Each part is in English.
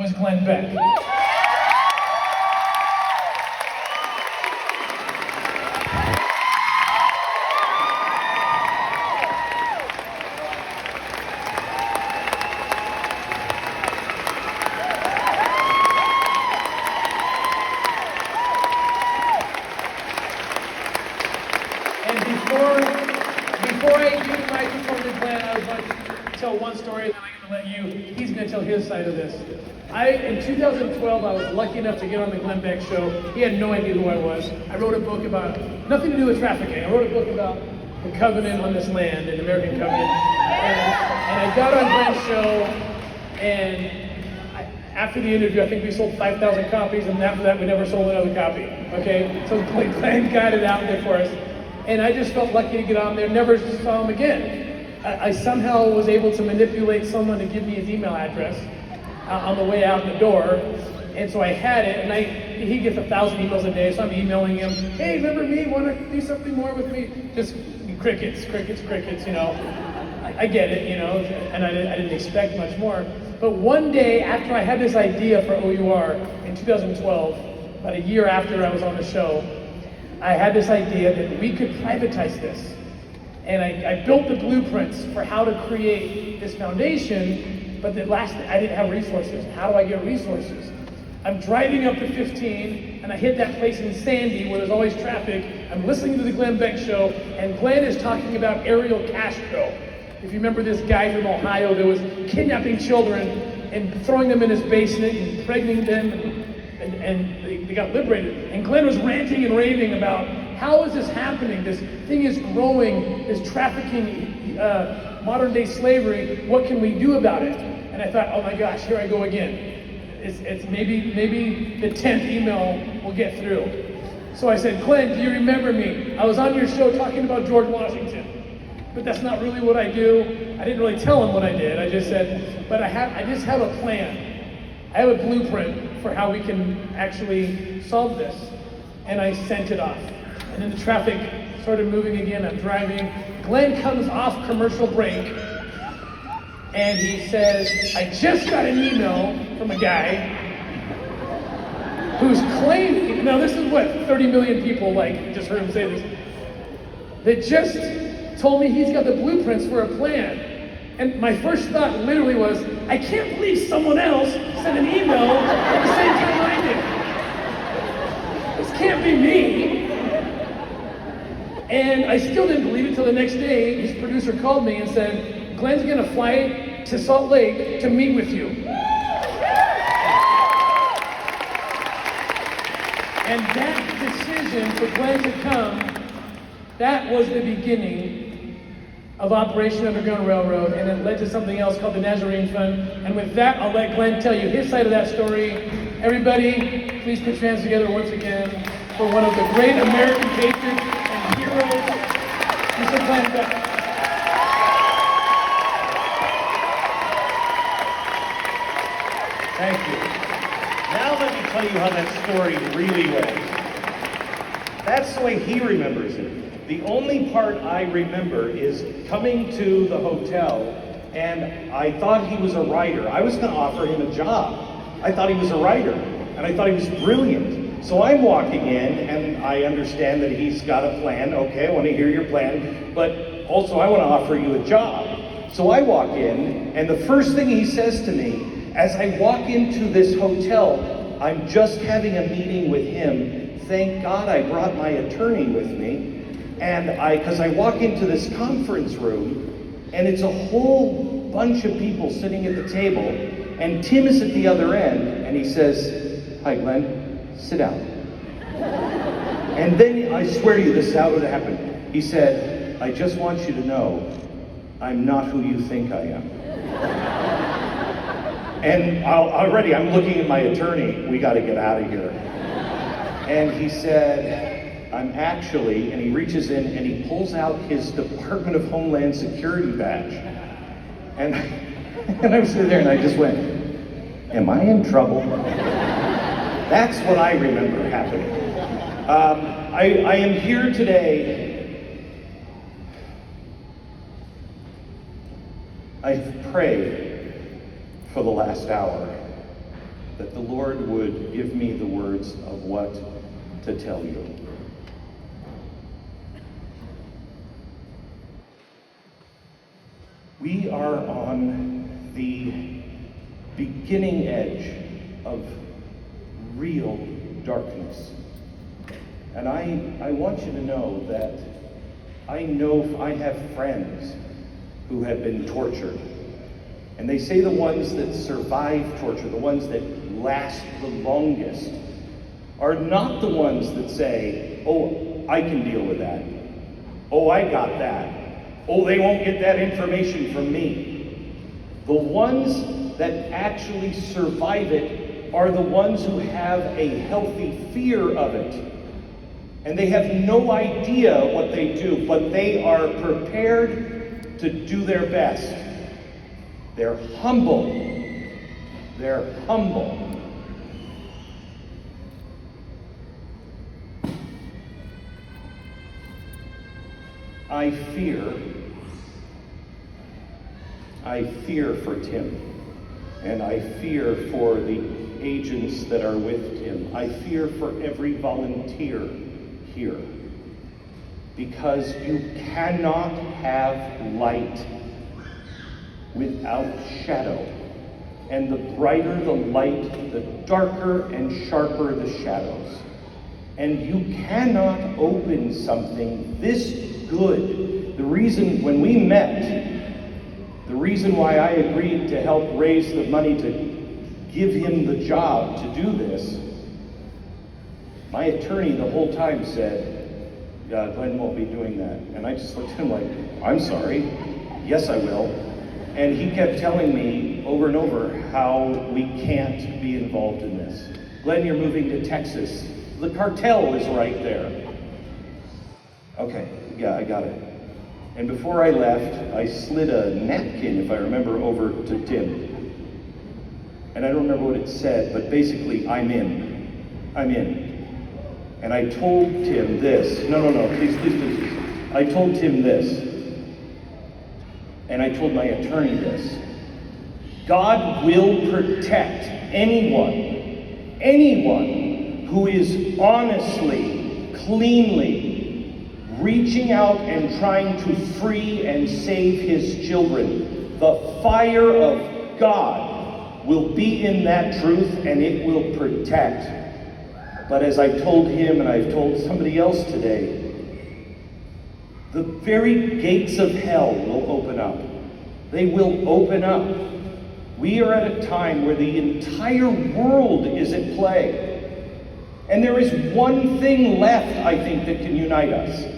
was Glenn Beck. And before I give the microphone to Glenn, I would like to tell one story, and then I'm going to let you, he's going to tell his side of this. In 2012, I was lucky enough to get on the Glenn Beck show. He had no idea who I was. I wrote a book about, nothing to do with trafficking. I wrote a book about the covenant on this land, an American covenant. And I got on Glenn's show, and after the interview, I think we sold 5,000 copies, and after that, we never sold another copy. Okay? So Glenn got it out there for us. And I just felt lucky to get on there, never saw him again. I somehow was able to manipulate someone to give me his email address on the way out the door. And so I had it, and he gets 1,000 emails a day, so I'm emailing him, hey, remember me, want to do something more with me? Just crickets, you know. I get it, you know, and I didn't expect much more. But one day, after I had this idea for O.U.R. in 2012, about a year after I was on the show, I had this idea that we could privatize this. And I built the blueprints for how to create this foundation, but I didn't have resources. How do I get resources? I'm driving up to 15, and I hit that place in Sandy where there's always traffic. I'm listening to the Glenn Beck show, and Glenn is talking about Ariel Castro. If you remember this guy from Ohio that was kidnapping children and throwing them in his basement and impregnating them, and they got liberated. And Glenn was ranting and raving about how is this happening? This thing is growing, this trafficking, modern day slavery. What can we do about it? And I thought, oh my gosh, here I go again. It's maybe the 10th email will get through. So I said, Glenn, do you remember me? I was on your show talking about George Washington. But that's not really what I do. I didn't really tell him what I did. I just said, but I just have a plan. I have a blueprint for how we can actually solve this. And I sent it off. And then the traffic started moving again. I'm driving. Glenn comes off commercial break, and he says, I just got an email from a guy who's claiming, now this is what 30 million people just heard him say this, that just told me he's got the blueprints for a plan. And my first thought literally was, I can't believe someone else sent an email at the same time I did. This can't be me. And I still didn't believe it until the next day. His producer called me and said, Glenn's gonna fly to Salt Lake to meet with you. And that decision for Glenn to come, that was the beginning of Operation Underground Railroad, and it led to something else called the Nazarene Fund. And with that, I'll let Glenn tell you his side of that story. Everybody, please put your hands together once again for one of the great American patriots and heroes, Mr. Glenn Beck. Thank you. Now let me tell you how that story really went. That's the way he remembers it. The only part I remember is coming to the hotel, and I thought he was a writer. I was going to offer him a job. I thought he was a writer, and I thought he was brilliant. So I'm walking in, and I understand that he's got a plan. Okay, I want to hear your plan, but also I want to offer you a job. So I walk in, and the first thing he says to me, as I walk into this hotel, I'm just having a meeting with him. Thank God I brought my attorney with me. And because I walk into this conference room, and it's a whole bunch of people sitting at the table, and Tim is at the other end, and he says, hi Glenn, sit down. And then, I swear to you, this is how it happened. He said, I just want you to know, I'm not who you think I am. And already I'm looking at my attorney, we gotta get out of here. And he said, I'm actually, and he reaches in and he pulls out his Department of Homeland Security badge. And I was sitting there and I just went, am I in trouble? That's what I remember happening. I am here today. I've prayed for the last hour. that the Lord would give me the words of what to tell you. We are on the beginning edge of real darkness. And I want you to know that I have friends who have been tortured. And they say the ones that survive torture, the ones that last the longest, are not the ones that say, oh, I can deal with that. Oh, I got that. Oh, they won't get that information from me. The ones that actually survive it are the ones who have a healthy fear of it. And they have no idea what they do, but they are prepared to do their best. They're humble. They're humble. I fear for Tim, and I fear for the agents that are with Tim. I fear for every volunteer here, because you cannot have light without shadow. And the brighter the light, the darker and sharper the shadows. And you cannot open something this good. The reason when we met, the reason why I agreed to help raise the money to give him the job to do this, my attorney the whole time said, Glenn won't be doing that. And I just looked at him like, I'm sorry, yes I will. And he kept telling me over and over how we can't be involved in this. Glenn, you're moving to Texas. The cartel is right there. Okay, yeah, I got it. And before I left, I slid a napkin, if I remember, over to Tim. And I don't remember what it said, but basically, I'm in. I'm in. And I told Tim this. No, please. I told Tim this. And I told my attorney this. God will protect anyone who is honestly, cleanly reaching out and trying to free and save his children. The fire of God will be in that truth, and it will protect. But as I told him, and I've told somebody else today, the very gates of hell will open up. They will open up. We are at a time where the entire world is at play. And there is one thing left, I think, that can unite us.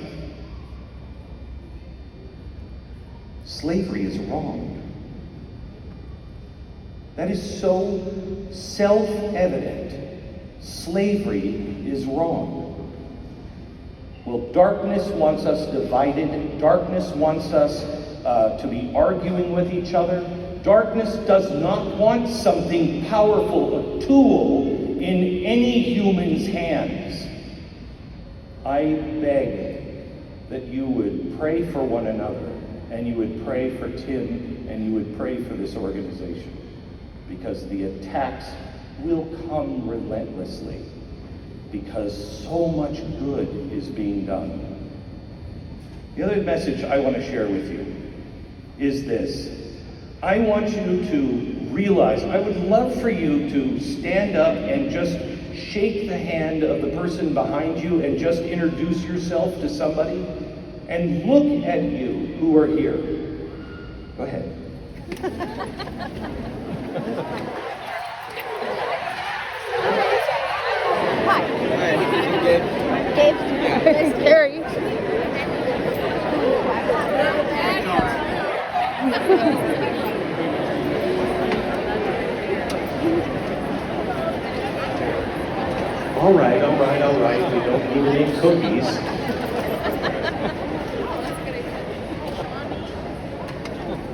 Slavery is wrong. That is so self-evident. Slavery is wrong. Well, darkness wants us divided. Darkness wants us to be arguing with each other. Darkness does not want something powerful, a tool in any human's hands. I beg that you would pray for one another, and you would pray for Tim, and you would pray for this organization, because the attacks will come relentlessly, because so much good is being done. The other message I want to share with you is this. I want you to realize, I would love for you to stand up and just shake the hand of the person behind you and just introduce yourself to somebody, and look at you who are here. Go ahead. Hi. Dave. Gary. All right. We don't need any cookies.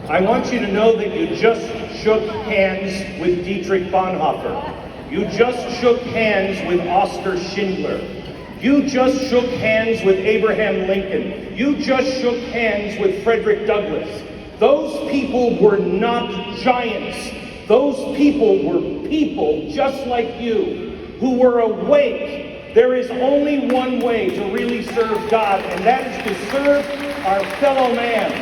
I want you to know that you just shook hands with Dietrich Bonhoeffer. You just shook hands with Oskar Schindler. You just shook hands with Abraham Lincoln. You just shook hands with Frederick Douglass. Those people were not giants. Those people were people just like you who were awake. There is only one way to really serve God, and that is to serve our fellow man.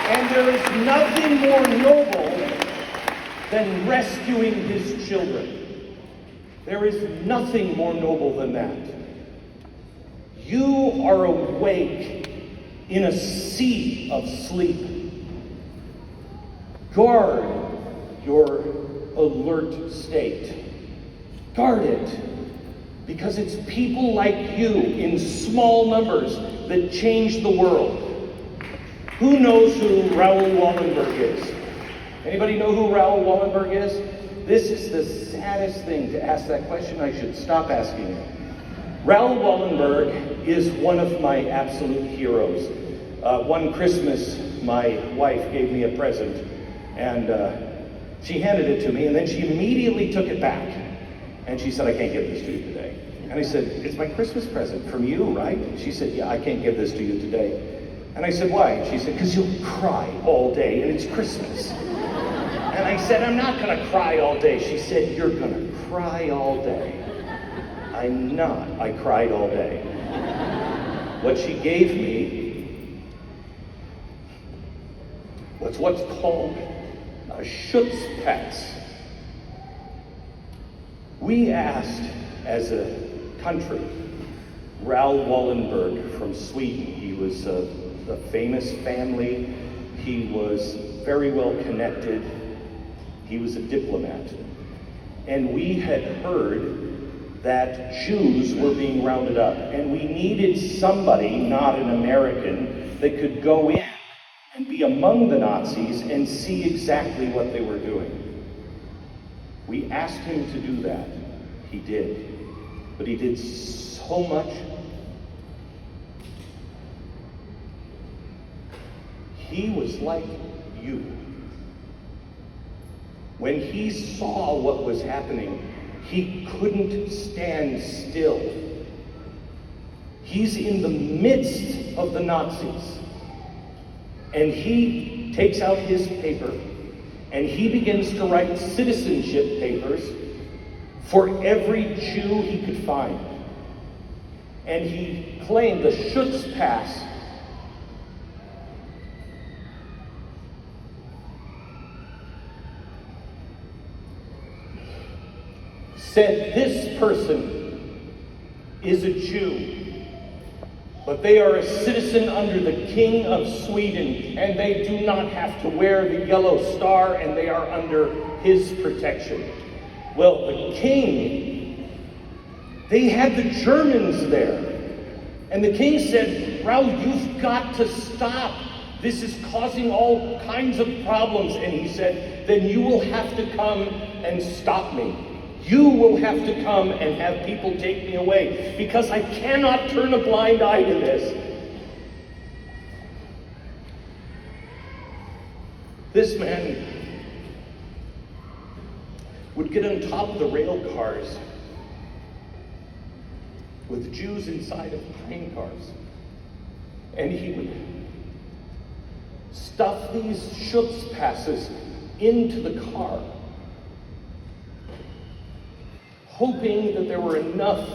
And there is nothing more noble than rescuing his children. There is nothing more noble than that. You are awake in a sea of sleep. Guard your alert state. Guard it, because it's people like you in small numbers that change the world. Who knows who Raoul Wallenberg is? Anybody know who Raoul Wallenberg is? This is the saddest thing to ask that question. I should stop asking it. Raoul Wallenberg is one of my absolute heroes. One Christmas, my wife gave me a present, and she handed it to me, and then she immediately took it back. And she said, I can't give this to you today. And I said, it's my Christmas present from you, right? And she said, yeah, I can't give this to you today. And I said, why? And she said, because you'll cry all day, and it's Christmas. And I said, I'm not going to cry all day. She said, you're going to cry all day. I'm not. I cried all day. What she gave me was what's called a Schutzpass. We asked, as a country, Raoul Wallenberg from Sweden. He was a famous family. He was very well connected. He was a diplomat. And we had heard that Jews were being rounded up, and we needed somebody, not an American, that could go in and be among the Nazis and see exactly what they were doing. We asked him to do that. He did. But he did so much. He was like you. When he saw what was happening, he couldn't stand still. He's in the midst of the Nazis. And he takes out his paper and he begins to write citizenship papers for every Jew he could find. And he claimed the Schutzpass said this person is a Jew, but they are a citizen under the King of Sweden, and they do not have to wear the yellow star, and they are under his protection. Well, the king, they had the Germans there, and the king said, Raoul, you've got to stop. This is causing all kinds of problems. And he said, then you will have to come and stop me. You will have to come and have people take me away, because I cannot turn a blind eye to this. This man would get on top of the rail cars with Jews inside of train cars, and he would stuff these Schutzpasses into the car, hoping that there were enough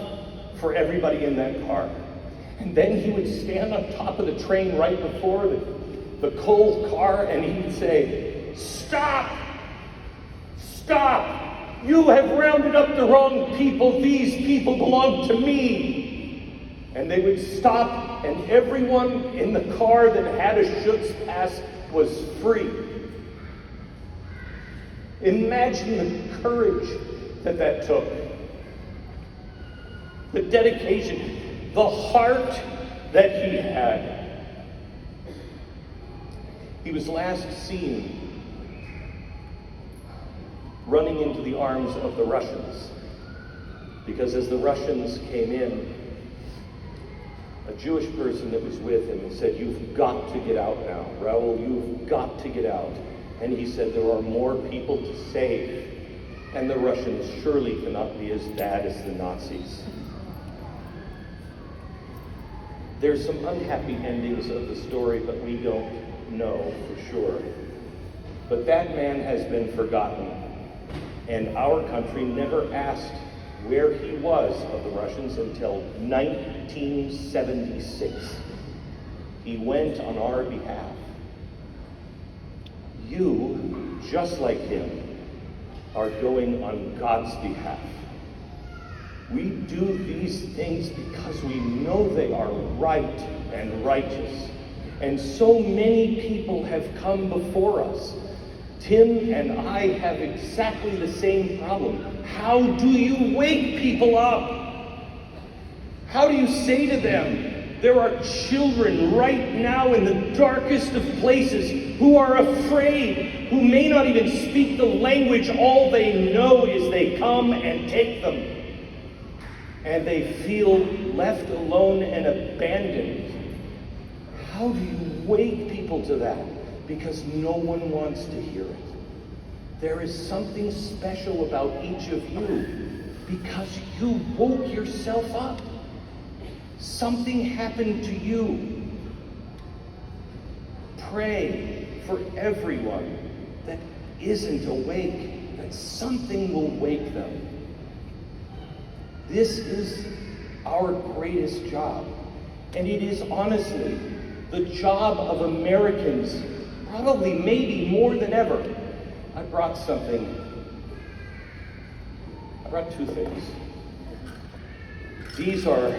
for everybody in that car. And then he would stand on top of the train right before the cold car, and he would say, stop! Stop! You have rounded up the wrong people. These people belong to me. And they would stop, and everyone in the car that had a Schutzpass was free. Imagine the courage that took. The dedication, the heart that he had. He was last seen running into the arms of the Russians, because as the Russians came in, a Jewish person that was with him said, you've got to get out now. Raoul, you've got to get out. And he said, there are more people to save, and the Russians surely cannot be as bad as the Nazis. There's some unhappy endings of the story, but we don't know for sure. But that man has been forgotten, and our country never asked where he was of the Russians until 1976. He went on our behalf. You, just like him, are going on God's behalf. We do these things because we know they are right and righteous. And so many people have come before us. Tim and I have exactly the same problem. How do you wake people up? How do you say to them, there are children right now in the darkest of places who are afraid, who may not even speak the language. All they know is they come and take them. And they feel left alone and abandoned. How do you wake people to that? Because no one wants to hear it. There is something special about each of you because you woke yourself up. Something happened to you. Pray for everyone that isn't awake, that something will wake them. This is our greatest job. And it is honestly the job of Americans, probably maybe more than ever. I brought something. I brought two things. These are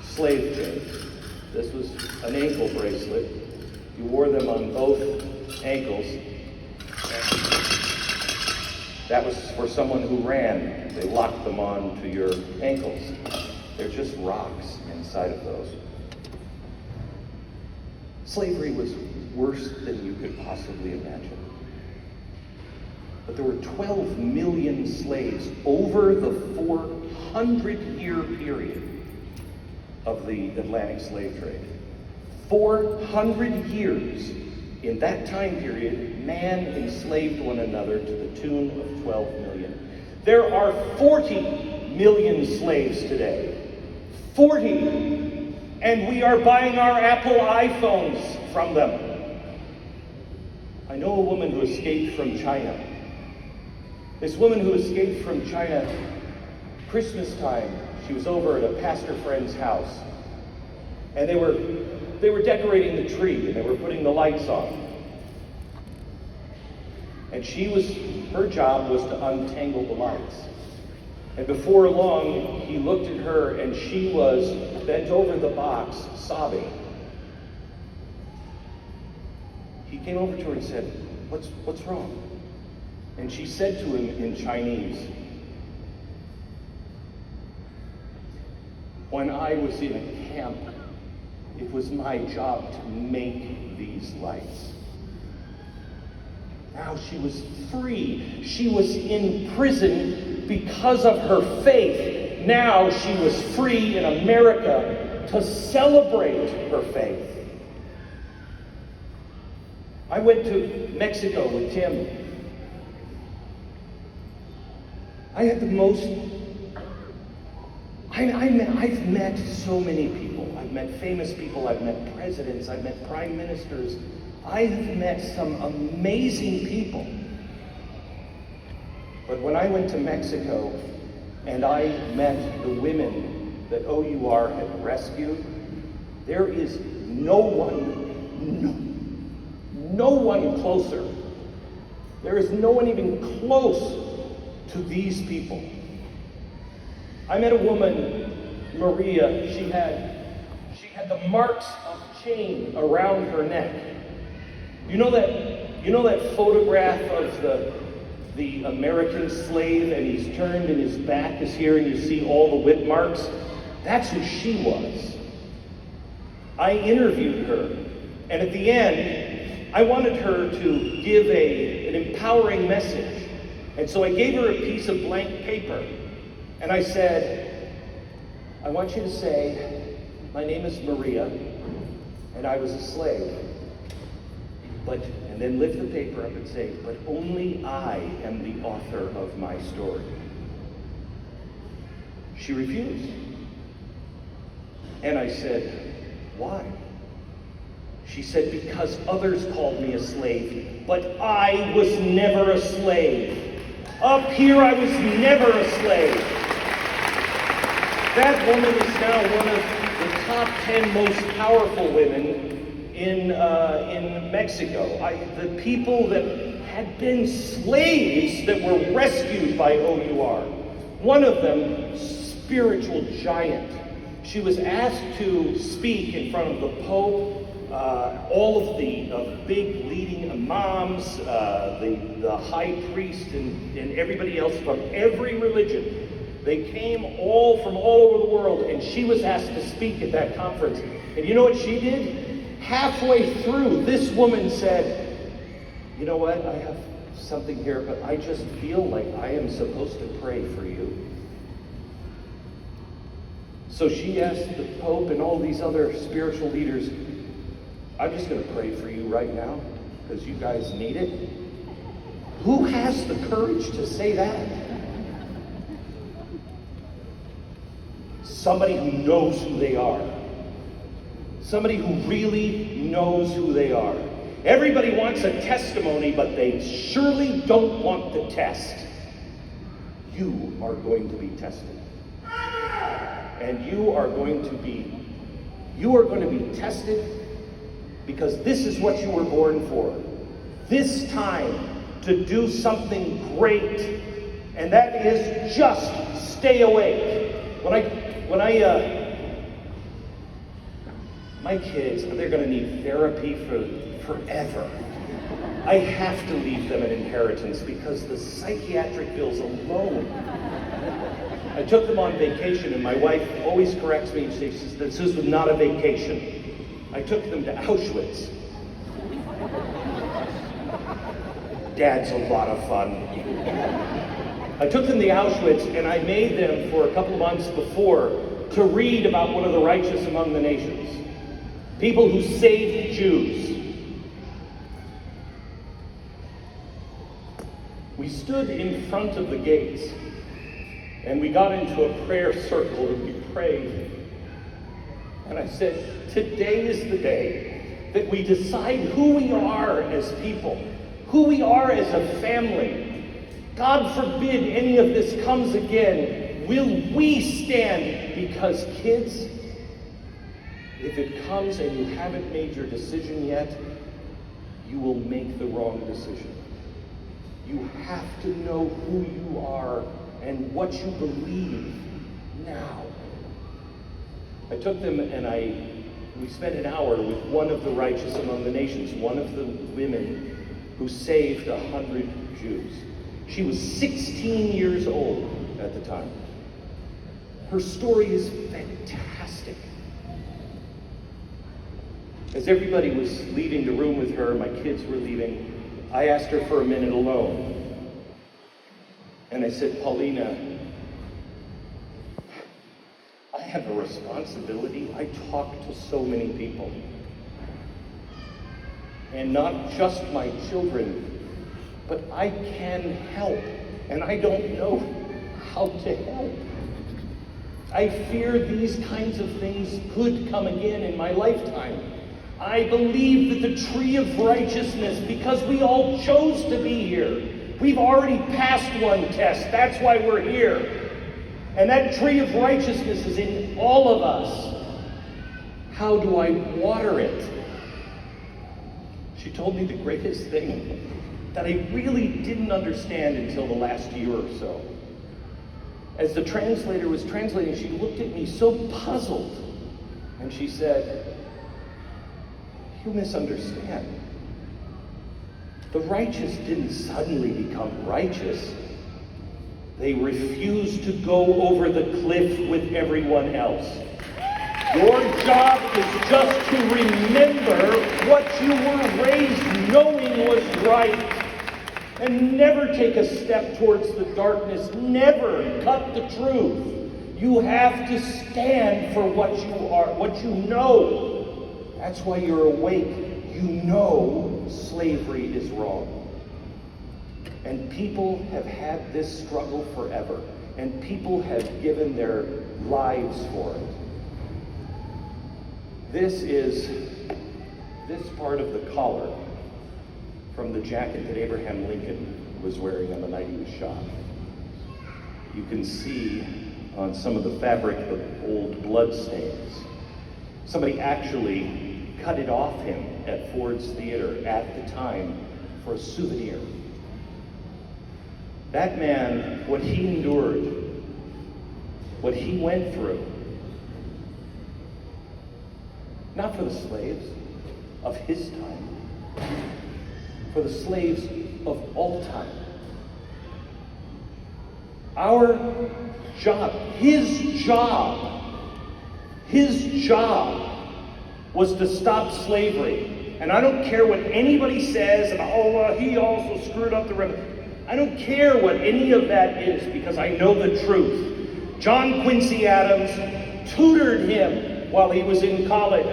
slave chains. This was an ankle bracelet. You wore them on both ankles. That was for someone who ran. They locked them on to your ankles. They're just rocks inside of those. Slavery was worse than you could possibly imagine. But there were 12 million slaves over the 400-year period of the Atlantic slave trade. 400 years. In that time period, man enslaved one another to the tune of 12 million. There are 40 million slaves today. 40! And we are buying our Apple iPhones from them. I know a woman who escaped from China. This woman who escaped from China, Christmas time, she was over at a pastor friend's house. And they were decorating the tree and they were putting the lights on. And her job was to untangle the lights. And before long, he looked at her and she was bent over the box, sobbing. He came over to her and said, what's wrong? And she said to him in Chinese, when I was in a camp, it was my job to make these lights. Now she was free. She was in prison because of her faith. Now she was free in America to celebrate her faith. I went to Mexico with Tim. I had the most... I've met so many people. I've met famous people. I've met presidents. I've met prime ministers. I have met some amazing people. But when I went to Mexico and I met the women that O.U.R. had rescued, there is no one closer. There is no one even close to these people. I met a woman, Maria. She had the marks of chain around her neck. You know that photograph of the American slave, and he's turned and his back is here and you see all the whip marks? That's who she was. I interviewed her, and at the end, I wanted her to give an empowering message. And so I gave her a piece of blank paper, and I said, I want you to say, my name is Maria, and I was a slave. And then lift the paper up and say, but only I am the author of my story. She refused. And I said, why? She said, because others called me a slave, but I was never a slave. Up here, I was never a slave. That woman is now one of the top 10 most powerful women in Mexico. The people that had been slaves that were rescued by O.U.R. One of them, spiritual giant. She was asked to speak in front of the Pope, all of the big leading imams, the high priest, and everybody else from every religion. They came all from all over the world, and she was asked to speak at that conference. And you know what she did? Halfway through, this woman said, you know what, I have something here, but I just feel like I am supposed to pray for you. So she asked the Pope and all these other spiritual leaders, I'm just going to pray for you right now, because you guys need it. Who has the courage to say that? Somebody who knows who they are. Somebody who really knows who they are. Everybody wants a testimony, but they surely don't want the test. You are going to be tested. And you are going to be tested because this is what you were born for. This time to do something great. And that is just stay awake. My kids, they're going to need therapy forever. I have to leave them an inheritance because the psychiatric bills alone. I took them on vacation, and my wife always corrects me. She says, this is not a vacation. I took them to Auschwitz. Dad's a lot of fun. I took them to Auschwitz, and I made them for a couple of months before to read about one of the righteous among the nations. People who saved Jews. We stood in front of the gates, and we got into a prayer circle, and we prayed. And I said, today is the day that we decide who we are as people, who we are as a family. God forbid any of this comes again. Will we stand? Because kids, if it comes and you haven't made your decision yet, you will make the wrong decision. You have to know who you are and what you believe now. I took them and we spent an hour with one of the righteous among the nations, one of the women who saved 100 Jews. She was 16 years old at the time. Her story is fantastic. As everybody was leaving the room with her, my kids were leaving, I asked her for a minute alone. And I said, Paulina, I have a responsibility. I talk to so many people. And not just my children, but I can help. And I don't know how to help. I fear these kinds of things could come again in my lifetime. I believe that the tree of righteousness, because we all chose to be here, we've already passed one test. That's why we're here. And that tree of righteousness is in all of us. How do I water it? She told me the greatest thing that I really didn't understand until the last year or so. As the translator was translating, she looked at me so puzzled. And she said, you misunderstand. The righteous didn't suddenly become righteous. They refused to go over the cliff with everyone else. Your job is just to remember what you were raised knowing was right. And never take a step towards the darkness. Never cut the truth. You have to stand for what you are, what you know. That's why you're awake. You know slavery is wrong. And people have had this struggle forever. And people have given their lives for it. This is this part of the collar from the jacket that Abraham Lincoln was wearing on the night he was shot. You can see on some of the fabric the old blood stains. Somebody actually cut it off him at Ford's Theater at the time for a souvenir. That man, what he endured, what he went through, not for the slaves of his time, for the slaves of all time. Our job, his job was to stop slavery. And I don't care what anybody says about, he also screwed up the revolution. I don't care what any of that is, because I know the truth. John Quincy Adams tutored him while he was in college,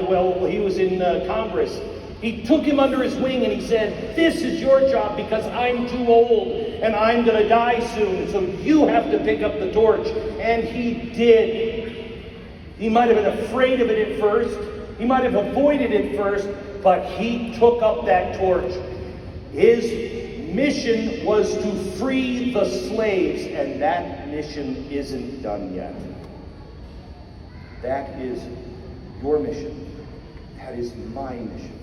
he was in Congress. He took him under his wing and he said, this is your job because I'm too old and I'm going to die soon, so you have to pick up the torch. And he did. He might have been afraid of it at first. He might have avoided it first, but he took up that torch. His mission was to free the slaves, and that mission isn't done yet. That is your mission. That is my mission.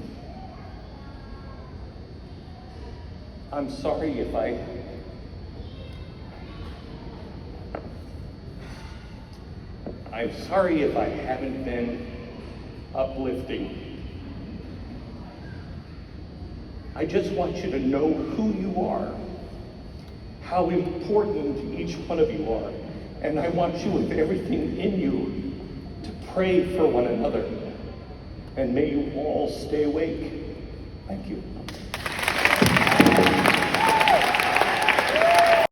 I'm sorry if I haven't been uplifting. I just want you to know who you are, how important each one of you are, and I want you with everything in you to pray for one another. And may you all stay awake. Thank you.